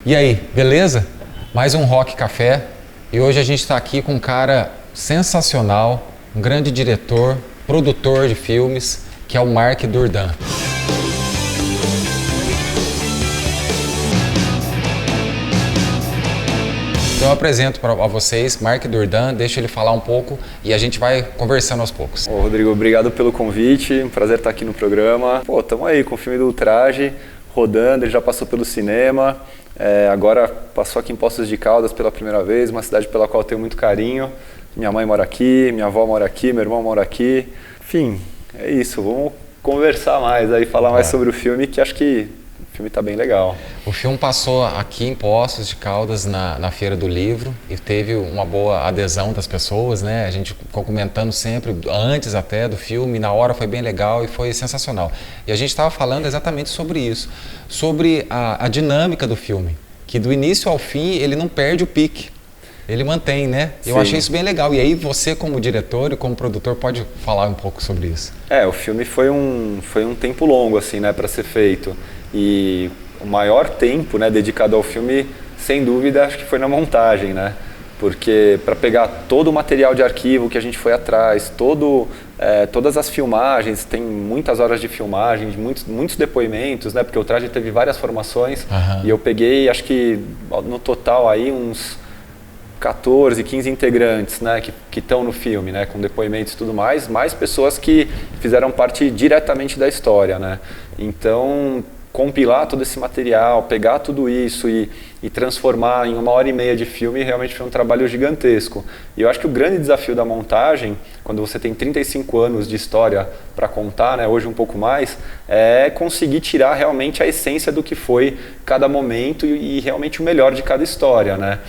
E aí, beleza? Mais um Rock Café e hoje a gente está aqui com um cara sensacional, um grande diretor, produtor de filmes, que é o Mark Durdan. Então eu apresento para vocês Mark Durdan, deixa ele falar um pouco e a gente vai conversando aos poucos. Ô, Rodrigo, obrigado pelo convite, um prazer estar aqui no programa. Pô, tamo aí com o filme do Ultraje, rodando, ele já passou pelo cinema, agora passou aqui em Poços de Caldas pela primeira vez, uma cidade pela qual eu tenho muito carinho. Minha mãe mora aqui, minha avó mora aqui, meu irmão mora aqui. Enfim, é isso, vamos conversar mais aí, falar mais sobre o filme, que acho que o filme tá bem legal. O filme passou aqui em Poços de Caldas, na Feira do Livro, e teve uma boa adesão das pessoas, né? A gente ficou comentando sempre, antes até do filme, na hora foi bem legal e foi sensacional. E a gente estava falando exatamente sobre isso, sobre a dinâmica do filme, que do início ao fim ele não perde o pique. Ele mantém, né? Eu Sim. achei isso bem legal. E aí você, como diretor e como produtor, pode falar um pouco sobre isso. O filme foi um tempo longo, assim, né, para ser feito. E o maior tempo, né, dedicado ao filme, sem dúvida, acho que foi na montagem, né? Porque para pegar todo o material de arquivo que a gente foi atrás, todas as filmagens, tem muitas horas de filmagem, muitos depoimentos, né? Porque o Ultraje teve várias formações. E eu peguei, acho que no total aí uns 14, 15 integrantes, né, que estão no filme, né, com depoimentos e tudo mais pessoas que fizeram parte diretamente da história, né. Então, compilar todo esse material, pegar tudo isso e transformar em 1h30 de filme realmente foi um trabalho gigantesco. E eu acho que o grande desafio da montagem, quando você tem 35 anos de história para contar, né, hoje um pouco mais, é conseguir tirar realmente a essência do que foi cada momento e realmente o melhor de cada história, né?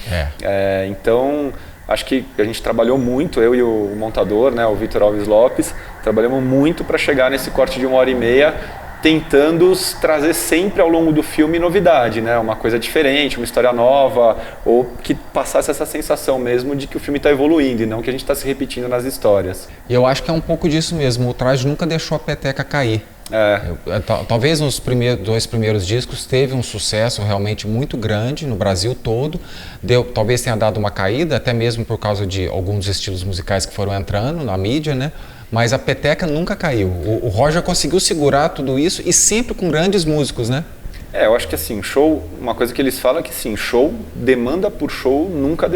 Então, acho que a gente trabalhou muito, eu e o montador, né, o Vitor Alves Lopes, trabalhamos muito para chegar nesse corte de 1h30, tentando trazer sempre ao longo do filme novidade, né? Uma coisa diferente, uma história nova, ou que passasse essa sensação mesmo de que o filme está evoluindo e não que a gente está se repetindo nas histórias. E eu acho que é um pouco disso mesmo, o Ultraje nunca deixou a peteca cair. Talvez nos dois primeiros discos teve um sucesso realmente muito grande no Brasil todo, talvez tenha dado uma caída, até mesmo por causa de alguns estilos musicais que foram entrando na mídia, né? Mas a peteca nunca caiu. O Roger conseguiu segurar tudo isso e sempre com grandes músicos, né? Eu acho que assim, show, uma coisa que eles falam é que sim, show, demanda por show nunca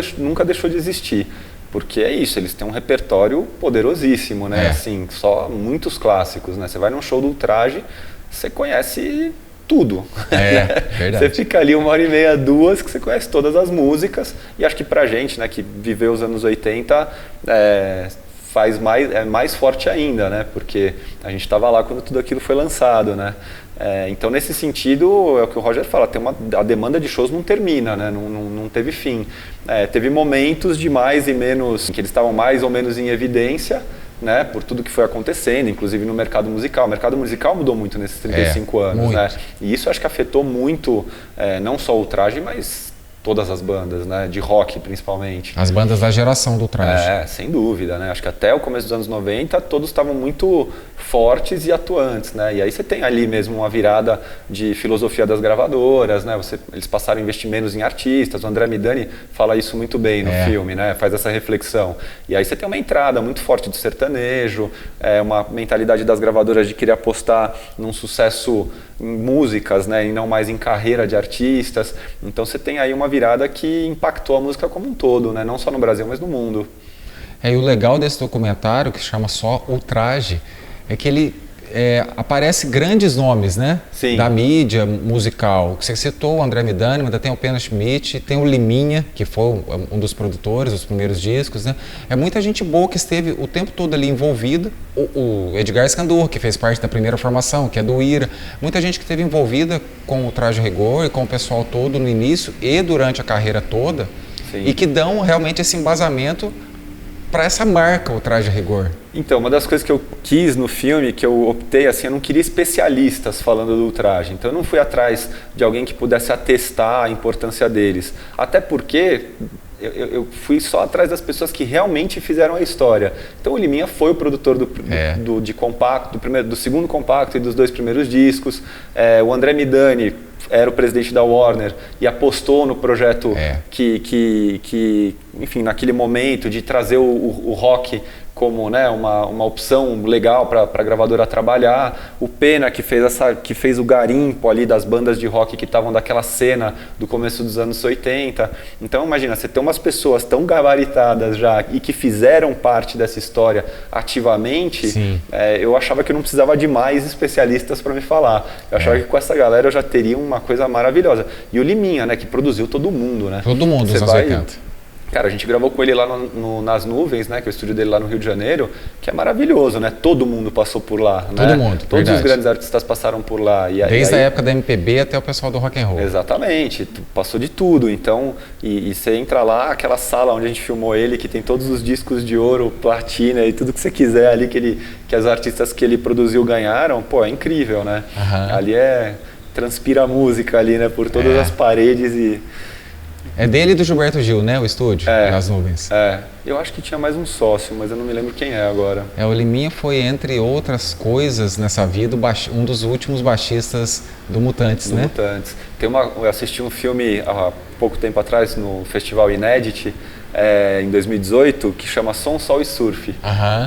deixou de existir. Porque é isso, eles têm um repertório poderosíssimo, né? Assim, só muitos clássicos, né? Você vai num show do Ultraje, você conhece tudo. Verdade. Você fica ali 1h30, 2, que você conhece todas as músicas. E acho que pra gente, né, que viveu os anos 80, faz mais forte ainda, né? Porque a gente estava lá quando tudo aquilo foi lançado, né? Então, nesse sentido, é o que o Roger fala, a demanda de shows não termina, né? Não teve fim. Teve momentos de mais e menos, que eles estavam mais ou menos em evidência, né? Por tudo que foi acontecendo, inclusive no mercado musical. O mercado musical mudou muito nesses 35 anos, muito. né? E isso acho que afetou muito, não só o Ultraje, mas todas as bandas, né, de rock principalmente. As bandas da geração do Ultraje. Sem dúvida, né? Acho que até o começo dos anos 90 todos estavam muito fortes e atuantes, né? E aí você tem ali mesmo uma virada de filosofia das gravadoras, né? Eles passaram a investir menos em artistas, o André Midani fala isso muito bem no filme, né? Faz essa reflexão. E aí você tem uma entrada muito forte do sertanejo, uma mentalidade das gravadoras de querer apostar num sucesso em músicas, né? E não mais em carreira de artistas. Então você tem aí uma virada que impactou a música como um todo, né? Não só no Brasil, mas no mundo. E o legal desse documentário, que se chama só Ultraje, é que ele aparece grandes nomes, né? Sim. Da mídia musical. Você citou o André Midani, mas ainda tem o Pena Schmidt, tem o Liminha, que foi um dos produtores dos primeiros discos, né? É muita gente boa que esteve o tempo todo ali envolvida. O Edgar Escandurra, que fez parte da primeira formação, que é do Ira. Muita gente que esteve envolvida com o Ultraje a Rigor e com o pessoal todo no início e durante a carreira toda. Sim. E que dão realmente esse embasamento para essa marca, o Ultraje a Rigor. Então, uma das coisas que eu quis no filme, que eu optei, assim, eu não queria especialistas falando do Ultraje. Então eu não fui atrás de alguém que pudesse atestar a importância deles. Até porque eu fui só atrás das pessoas que realmente fizeram a história. Então o Liminha foi o produtor de compacto, do segundo compacto e dos 2 primeiros discos. O André Midani era o presidente da Warner e apostou no projeto que, enfim, naquele momento de trazer o rock como, né, uma opção legal para a gravadora trabalhar. O Pena, que fez o garimpo ali das bandas de rock que estavam daquela cena do começo dos anos 80. Então imagina, você tem umas pessoas tão gabaritadas já e que fizeram parte dessa história ativamente. Eu achava que eu não precisava de mais especialistas para me falar. Eu achava que com essa galera eu já teria uma coisa maravilhosa. E o Liminha, né, que produziu todo mundo, né? Todo mundo, nos anos 80. Cara, a gente gravou com ele lá nas Nuvens, né, que é o estúdio dele lá no Rio de Janeiro, que é maravilhoso, né? Todo mundo passou por lá, né? Todo mundo, todos os grandes artistas passaram por lá. Desde a época da MPB até o pessoal do rock and roll. Exatamente, passou de tudo. Então, e você entra lá, aquela sala onde a gente filmou ele, que tem todos os discos de ouro, platina e tudo que você quiser ali, que as artistas que ele produziu ganharam, pô, é incrível, né? Ali transpira a música ali, né, por todas as paredes e... É dele e do Gilberto Gil, né, o estúdio, nas Nuvens. Eu acho que tinha mais um sócio, mas eu não me lembro quem é agora. O Liminha foi, entre outras coisas nessa vida, um dos últimos baixistas do Mutantes, né? Mutantes. Eu assisti um filme há pouco tempo atrás no Festival Inédit, em 2018, que chama Som, Sol e Surf,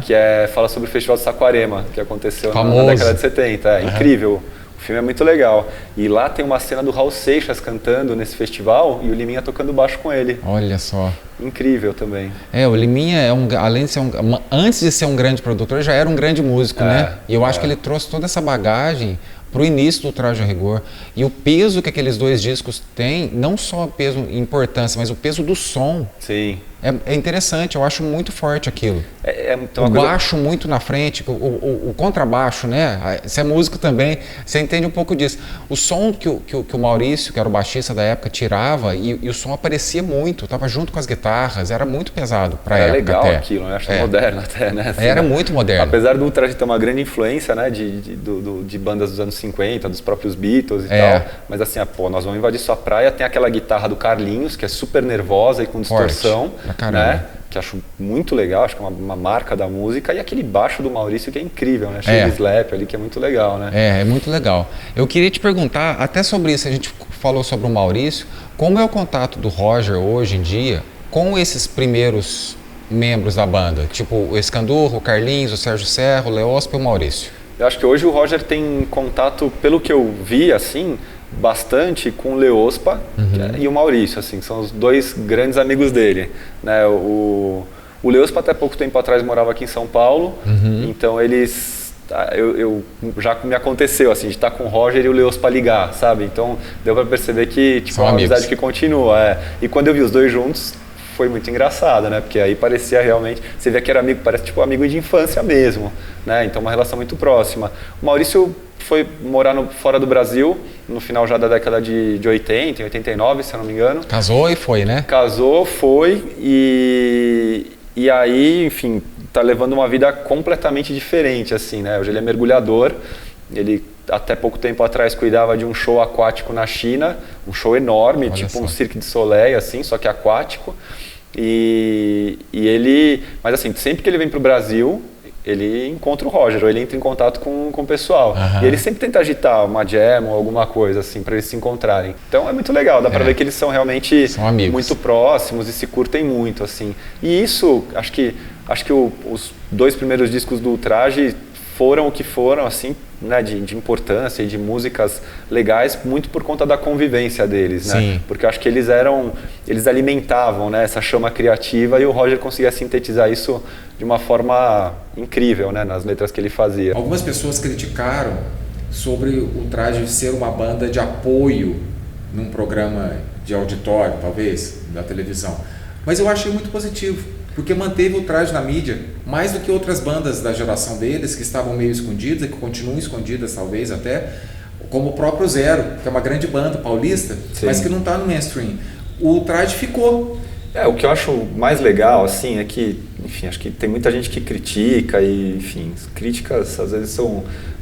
que fala sobre o Festival de Saquarema, que aconteceu na década de 70. Incrível. O filme é muito legal. E lá tem uma cena do Raul Seixas cantando nesse festival e o Liminha tocando baixo com ele. Olha só. Incrível também. O Liminha além de ser antes de ser um grande produtor, já era um grande músico, né? E eu acho que ele trouxe toda essa bagagem para o início do Traje a Rigor. E o peso que aqueles 2 discos têm, não só o peso e importância, mas o peso do som. Sim. É interessante, eu acho muito forte aquilo. Então o baixo muito na frente, o contrabaixo, né? Você é músico também, você entende um pouco disso. O som que o Maurício, que era o baixista da época, tirava e o som aparecia muito, estava junto com as guitarras, era muito pesado para a época. Legal até. Aquilo, né? Acho moderno até, né? Assim, era muito moderno. Apesar do Ultraje ter uma grande influência, né, de bandas dos anos 50, dos próprios Beatles e tal, mas assim, nós vamos invadir sua praia, tem aquela guitarra do Carlinhos, que é super nervosa e com distorção. Né? Que acho muito legal, acho que é uma marca da música, e aquele baixo do Maurício que é incrível, né? Cheio de slap ali, que é muito legal, né? É muito legal. Eu queria te perguntar, até sobre isso, a gente falou sobre o Maurício, como é o contato do Roger hoje em dia com esses primeiros membros da banda? Tipo o Escandurro, o Carlinhos, o Sérgio Serra, o Leóspio e o Maurício. Eu acho que hoje o Roger tem contato, pelo que eu vi, assim, bastante com o Leospa e o Maurício, assim, são os 2 grandes amigos dele, né? O Leospa até pouco tempo atrás morava aqui em São Paulo, então eles, já me aconteceu assim, de estar com o Roger e o Leospa ligar, sabe? Então deu para perceber que tipo, é uma amizade que continua, E quando eu vi os 2 juntos, foi muito engraçado, né? Porque aí parecia realmente, você vê que era amigo, parece tipo amigo de infância mesmo, né? Então uma relação muito próxima. O Maurício foi morar fora do Brasil, no final já da década de 80, em 89, se eu não me engano. Casou e foi, né? Casou, foi, e aí, enfim, tá levando uma vida completamente diferente, assim, né? Hoje ele é mergulhador, ele até pouco tempo atrás cuidava de um show aquático na China, um show enorme, tipo um Cirque du Soleil, assim, só que aquático. E ele, mas assim, sempre que ele vem pro Brasil, ele encontra o Roger, ou ele entra em contato com o pessoal. E ele sempre tenta agitar uma jam ou alguma coisa, assim, para eles se encontrarem. Então é muito legal, dá para ver que eles são realmente muito próximos e se curtem muito, assim. E isso, acho que os 2 primeiros discos do Ultraje foram o que foram, assim, né, de importância e de músicas legais, muito por conta da convivência deles, né? Porque eu acho que eles alimentavam, né, essa chama criativa, e o Roger conseguia sintetizar isso de uma forma incrível, né, nas letras que ele fazia. Algumas pessoas criticaram sobre o Ultraje ser uma banda de apoio num programa de auditório, talvez, da televisão. Mas eu achei muito positivo, porque manteve o Ultraje na mídia, mais do que outras bandas da geração deles, que estavam meio escondidas e que continuam escondidas, talvez até, como o próprio Zero, que é uma grande banda paulista, mas que não está no mainstream. O Ultraje ficou. O que eu acho mais legal, assim, é que, enfim, acho que tem muita gente que critica e, enfim, críticas às vezes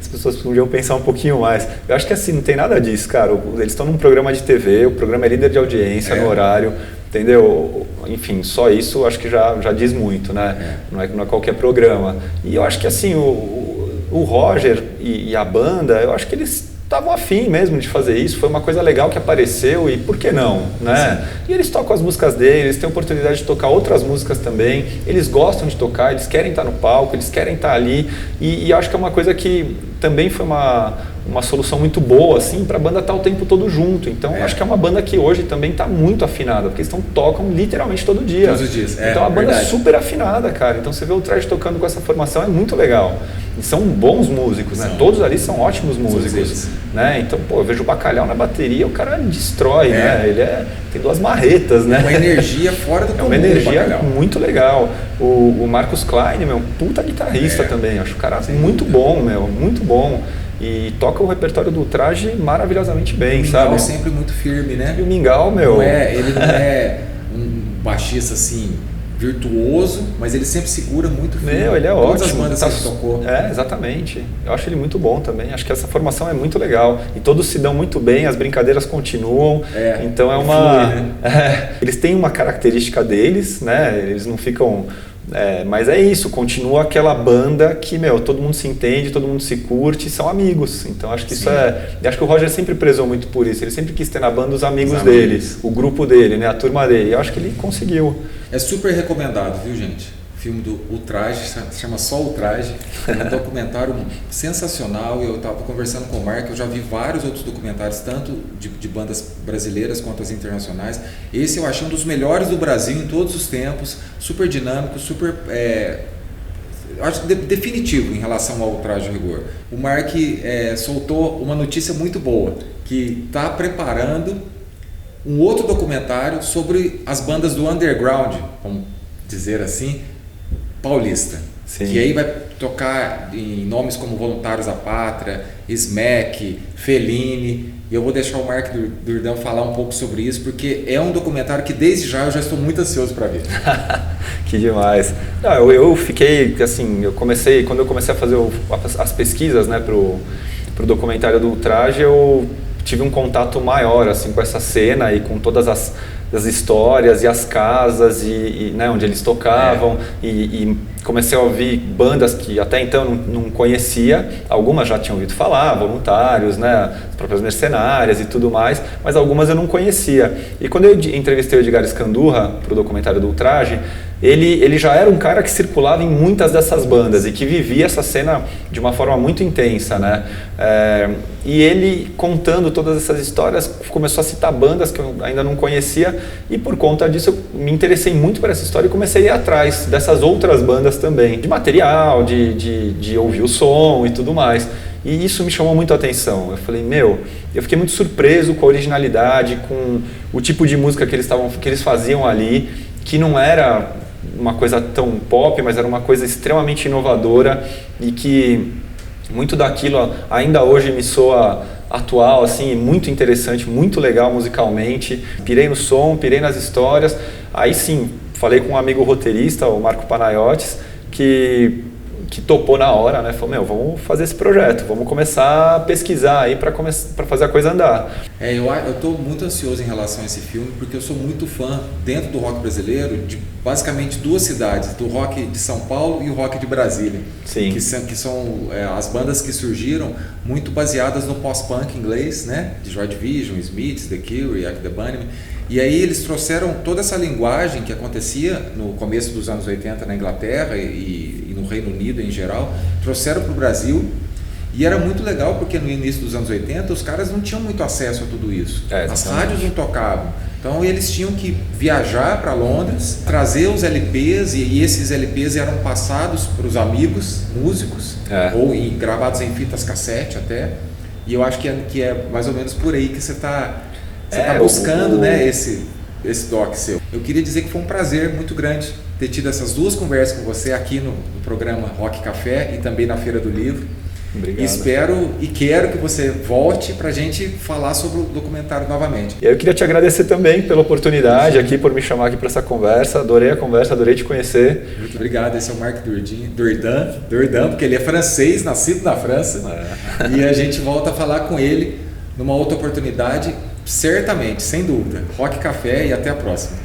as pessoas podiam pensar um pouquinho mais. Eu acho que, assim, não tem nada disso, cara. Eles estão num programa de TV, o programa é líder de audiência no horário. entendeu? Enfim, só isso acho que já diz muito, né? Não é qualquer programa. E eu acho que assim, o Roger e a banda, eu acho que eles estavam afim mesmo de fazer isso, foi uma coisa legal que apareceu e por que não, né? Sim. E eles tocam as músicas deles, eles têm a oportunidade de tocar outras músicas também, eles gostam de tocar, eles querem estar no palco, eles querem estar ali e acho que é uma coisa que também foi uma solução muito boa, assim, para a banda estar o tempo todo junto. Então, acho que é uma banda que hoje também está muito afinada, porque eles tocam literalmente todo dia. Todos os dias. Então, a banda é super afinada, cara. Então, você vê o Traje tocando com essa formação, é muito legal. E são bons músicos, né? Todos ali são ótimos músicos, né? Então, pô, eu vejo o Bacalhau na bateria, o cara destrói, né? Ele tem 2 marretas, né? Uma energia fora do comum. É uma energia muito legal. O Marcus Klein, meu, puta guitarrista também. Acho o cara muito bom, meu, muito bom. E toca o repertório do Traje maravilhosamente bem, o sabe? Mingau sempre muito firme, né? E o Mingau, meu... Ele não é um baixista assim virtuoso, mas ele sempre segura muito firme. Meu, ele é Todas ótimo. Todas as bandas que ele tocou. Exatamente. Eu acho ele muito bom também. Acho que essa formação é muito legal. E todos se dão muito bem, as brincadeiras continuam. Então é uma... Flui, né? Eles têm uma característica deles, né? Eles não ficam... mas é isso, continua aquela banda que, meu, todo mundo se entende, todo mundo se curte, são amigos. Então acho que isso acho que o Roger sempre prezou muito por isso. Ele sempre quis ter na banda os amigos dele, o grupo dele, né, a turma dele. E eu acho que ele conseguiu. É super recomendado, viu, gente? O filme do O Traje, se chama só O Traje. É um documentário sensacional. Eu estava conversando com o Mark, eu já vi vários outros documentários, tanto de bandas brasileiras quanto as internacionais. Esse eu achei um dos melhores do Brasil em todos os tempos, super dinâmico, super acho definitivo em relação ao Traje Rigor. O Mark soltou uma notícia muito boa, que está preparando um outro documentário sobre as bandas do underground, vamos dizer assim, paulista. Sim. Que aí vai tocar em nomes como Voluntários da Pátria, Smack, Fellini. E eu vou deixar o Mark Durdão falar um pouco sobre isso, porque é um documentário que desde já eu já estou muito ansioso para ver. Que demais. Não, eu fiquei, assim, quando eu comecei a fazer as pesquisas, né, pro documentário do Traje, eu tive um contato maior, assim, com essa cena e com todas as histórias e as casas né, onde eles tocavam e comecei a ouvir bandas que até então não conhecia, algumas já tinham ouvido falar, Voluntários, né, as próprias Mercenárias e tudo mais, mas algumas eu não conhecia. E quando eu entrevistei o Edgar Escandurra para o documentário do Traje, ele já era um cara que circulava em muitas dessas bandas e que vivia essa cena de uma forma muito intensa, né? E ele, contando todas essas histórias, começou a citar bandas que eu ainda não conhecia e por conta disso eu me interessei muito por essa história e comecei a ir atrás dessas outras bandas também, de material, de ouvir o som e tudo mais. E isso me chamou muito a atenção. Eu falei, eu fiquei muito surpreso com a originalidade, com o tipo de música que eles faziam ali, que não era uma coisa tão pop, mas era uma coisa extremamente inovadora e que muito daquilo ainda hoje me soa atual, assim, muito interessante, muito legal musicalmente. Pirei no som, pirei nas histórias. Aí sim, falei com um amigo roteirista, o Marco Panayotis, que topou na hora, né? Falou, vamos fazer esse projeto, vamos começar a pesquisar aí para fazer a coisa andar. Eu estou muito ansioso em relação a esse filme, porque eu sou muito fã, dentro do rock brasileiro, de basicamente 2 cidades, do rock de São Paulo e o rock de Brasília. Sim. Que são as bandas que surgiram muito baseadas no pós-punk inglês, né? De Joy Division, Smiths, The Cure, Yak the Bunnymen. E aí eles trouxeram toda essa linguagem que acontecia no começo dos anos 80 na Inglaterra e no Reino Unido em geral, trouxeram para o Brasil. E era muito legal porque no início dos anos 80 os caras não tinham muito acesso a tudo isso. As rádios não tocavam. Então eles tinham que viajar para Londres, trazer os LPs e esses LPs eram passados para os amigos músicos ou gravados em fitas cassete até. E eu acho que é mais ou menos por aí que você está buscando, né, esse doc seu. Eu queria dizer que foi um prazer muito grande ter tido essas 2 conversas com você aqui no programa Rock Café e também na Feira do Livro. Obrigado. Espero e quero que você volte para a gente falar sobre o documentário novamente. Eu queria te agradecer também pela oportunidade aqui, por me chamar aqui para essa conversa. Adorei a conversa, adorei te conhecer. Muito obrigado. Esse é o Mark Durdin, porque ele é francês, nascido na França. E a gente volta a falar com ele numa outra oportunidade, certamente, sem dúvida. Rock Café e até a próxima.